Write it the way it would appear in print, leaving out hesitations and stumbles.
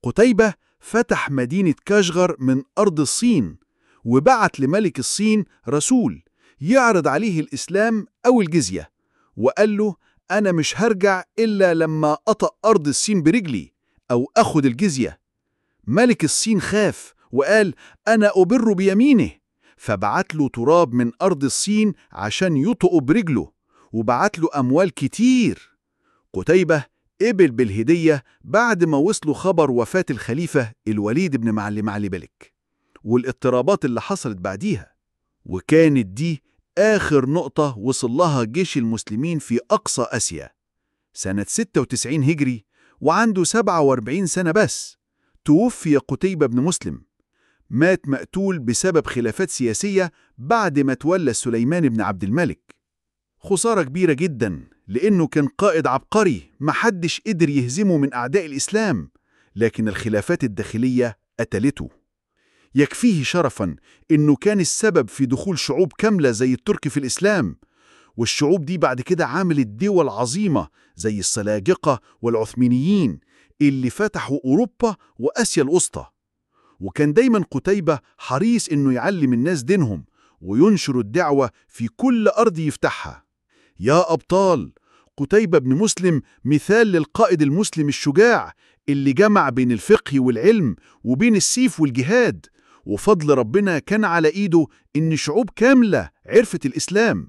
قتيبة فتح مدينة كاشغر من أرض الصين، وبعت لملك الصين رسول يعرض عليه الإسلام أو الجزية، وقال له: أنا مش هرجع إلا لما أطأ أرض الصين برجلي أو أخد الجزية. ملك الصين خاف وقال: أنا أبر بيمينه، فبعت له تراب من أرض الصين عشان يطأ برجله، وبعت له أموال كتير. قتيبة قبل بالهدية بعد ما وصلوا خبر وفاة الخليفة الوليد بن معلي بلك والاضطرابات اللي حصلت بعديها، وكانت دي آخر نقطة وصل لها جيش المسلمين في أقصى آسيا. سنة 96 هجري وعنده 47 سنة بس توفي قتيبة بن مسلم. مات مقتول بسبب خلافات سياسية بعد ما تولى سليمان بن عبد الملك. خسارة كبيرة جدا، لأنه كان قائد عبقري محدش قدر يهزمه من أعداء الإسلام، لكن الخلافات الداخلية قتلته. يكفيه شرفا إنه كان السبب في دخول شعوب كاملة زي الترك في الإسلام، والشعوب دي بعد كده عملت دول عظيمة زي السلاجقة والعثمانيين اللي فتحوا أوروبا وآسيا الوسطى. وكان دايما قتيبة حريص إنه يعلم الناس دينهم وينشر الدعوة في كل أرض يفتحها. يا أبطال، قتيبة بن مسلم مثال للقائد المسلم الشجاع اللي جمع بين الفقه والعلم وبين السيف والجهاد، وفضل ربنا كان على إيده إن شعوب كاملة عرفت الإسلام.